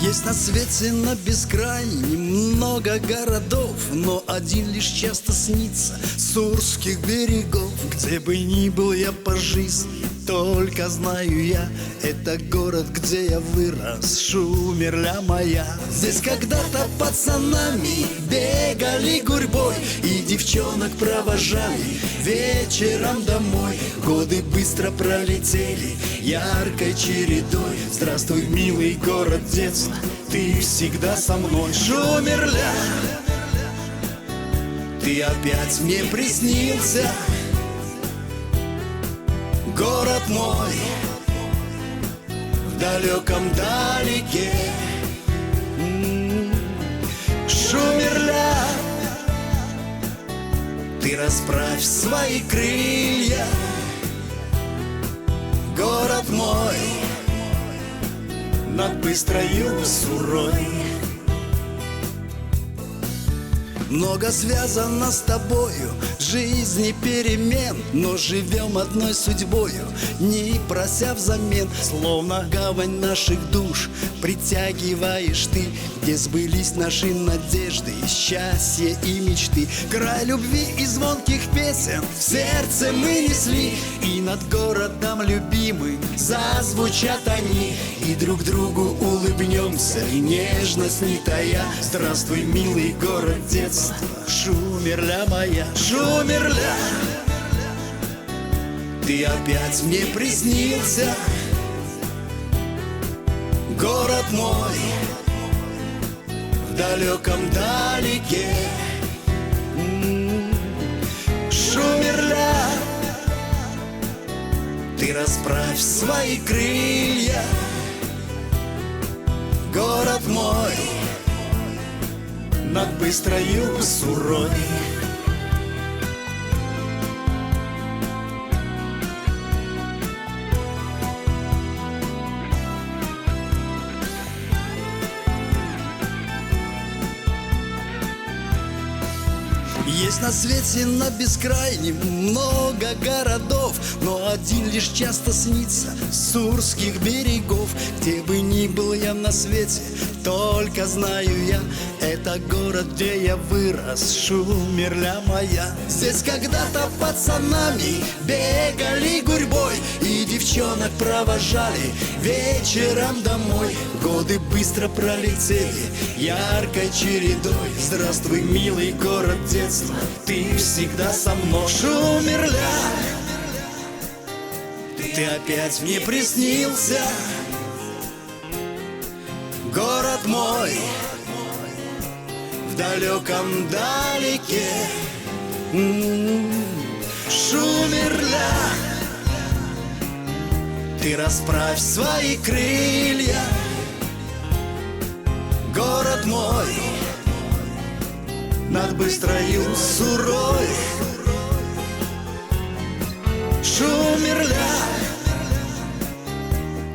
Есть на свете на бескрайне много городов, но один лишь часто снится с Сурских берегов. Где бы ни был я по жизни, только знаю я, это город, где я вырос, Шумерля моя. Здесь когда-то пацанами бегали гурьбой и девчонок провожали вечером домой. Годы быстро пролетели яркой чередой. Здравствуй, милый город детства, ты всегда со мной. Шумерля, ты опять мне приснился, город мой в далеком далеке. Шумерля, ты расправь свои крылья, город мой над быстрою Сурой. Много связано с тобою, жизни перемен, но живем одной судьбою, не прося взамен. Словно гавань наших душ притягиваешь ты, где сбылись наши надежды, счастье и мечты. Край любви и звонких песен в сердце мы несли, и над городом любимым зазвучат они. И друг другу улыбнемся, и нежность не тая. Здравствуй, милый город детства, Шумерля моя. Шумерля, ты опять мне приснился, город мой в далеком далеке. Шумерля, ты расправь свои крылья, город мой над быстрою Сурой. Есть на свете на бескрайнем много городов, но один лишь часто снится с Сурских берегов. Где бы ни был я на свете, только знаю я, это город, где я вырос, Шумерля моя. Здесь когда-то пацанами бегали гурьбой и девчонок провожали вечером домой. Годы быстро пролетели яркой чередой. Здравствуй, милый город детства, ты всегда со мной. Шумерля, ты опять мне приснился, город мой в далеком далеке. Шумерля, ты расправь свои крылья, город мой над быстрою Сурой. Шумерля,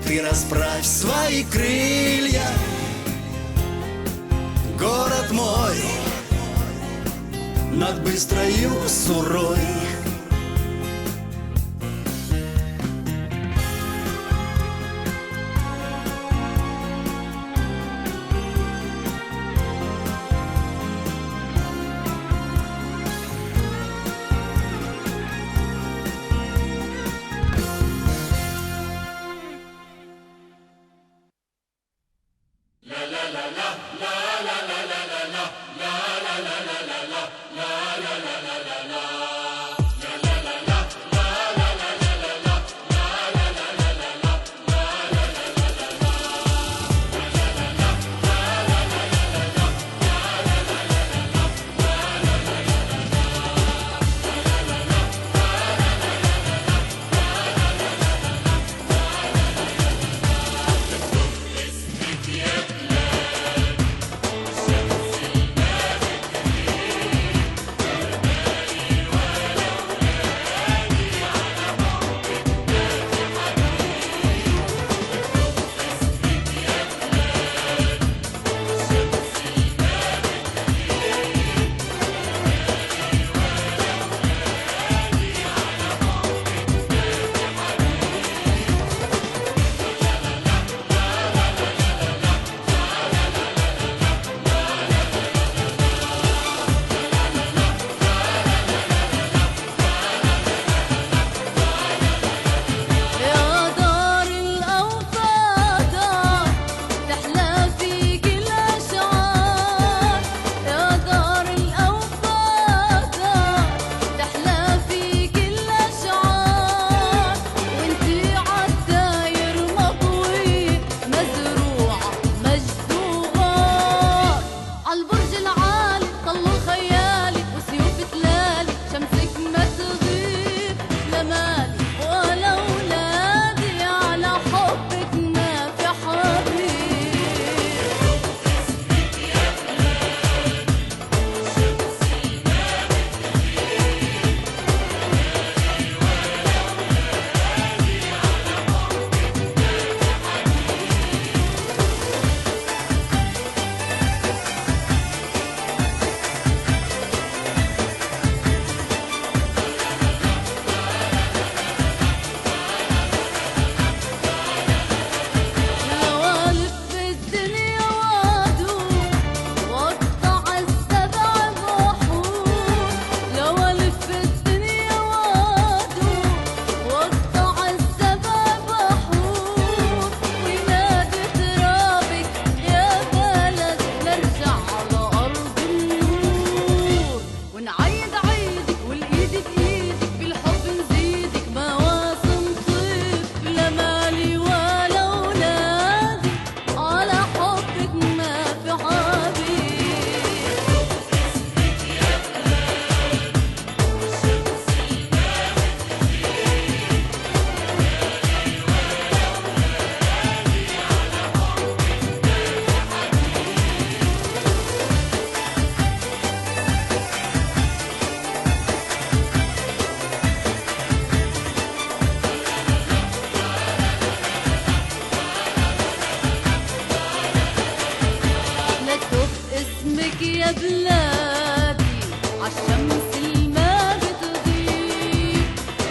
ты расправь свои крылья, город мой над быстрою Сурой. يا بلادي عالشمس الما بتغيب،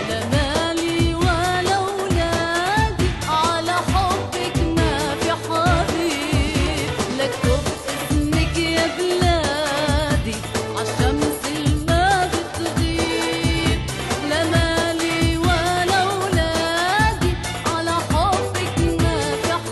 لا مالي ولا ولادي على حبك ما في حبيب. لكتب اسمك يا بلادي عالشمس الما بتغيب، لا مالي ولا ولادي على حبك ما في حبيب.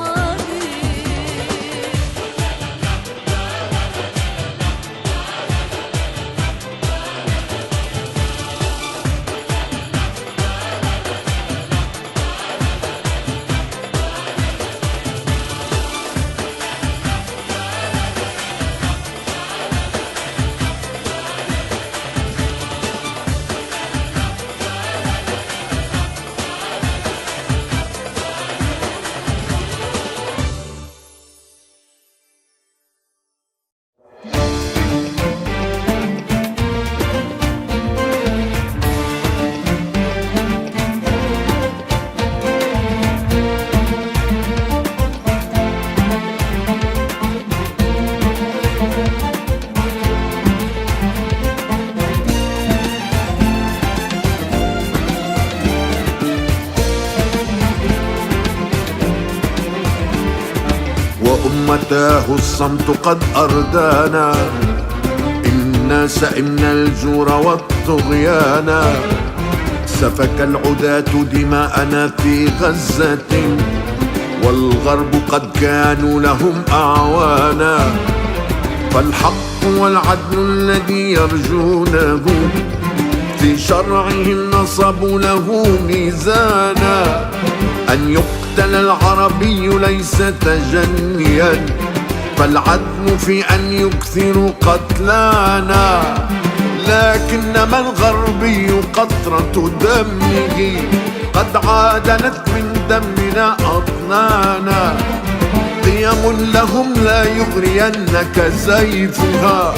وأمتاه الصمت قد أردانا، إنا سئمنا الجور والطغيانا. سفك العداة دماءنا في غزة، والغرب قد كانوا لهم أعوانا. فالحق والعدل الذي يرجونه في شرعهم نصبوا له ميزانا. أن يقتل العربي ليس تجنيا، فالعدل في أن يكثروا قتلانا. لكنما الغربي قطرة دمه قد عادلت من دمنا أطنانا. قيم لهم لا يغرينك زيفها،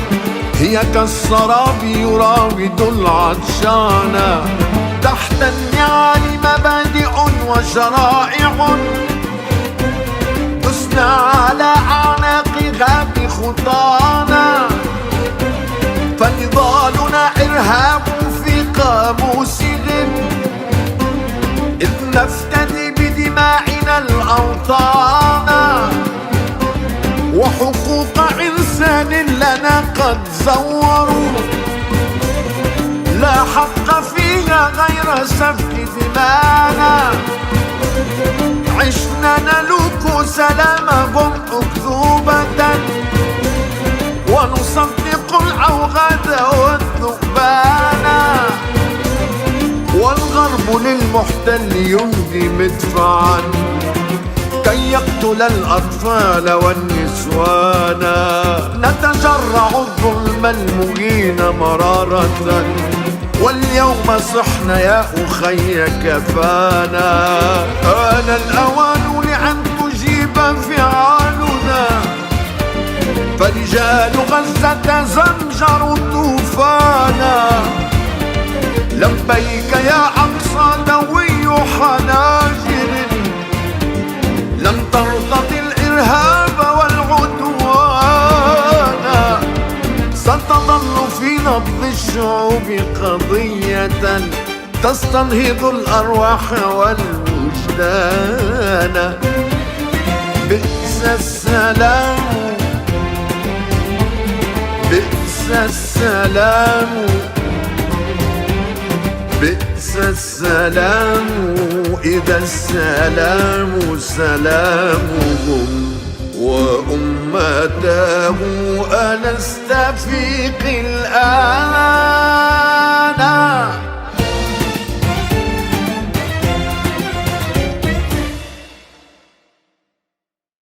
هي كالسراب يراود العطشانا. تحت النعال مبادئ وشرائع تسنى على أعناقها بخطانا. فنضالنا إرهاب في قاموسهم، إذ نفتدي بدماعنا الأوطان. وحقوق إنسان لنا قد زوروا، لا حق فيها غير سفك دمانا. عشنا نلوك سلامهم أكذوبة، ونصدق العوغة والذؤبانا. والغرب للمحتل يهدي مدفعا كي يقتل الأطفال والنسوان. نتجرع الظلم المهين مرارة، واليوم صحنا يا أخي كفانا. آن الأوان لأن تجيب فعالنا، فرجال غزة زمجروا طوفانا. لبيك يا أقصى دوي حناجر، لن ترتضي الإرهاب والعدوان. ستظل في نبض الشعوب قضية تستنهض الأرواح والوجدان. بئس السلام، بئس السلام، بئس السلام إذا السلام سلامهم. وأمته ألست فيك الآن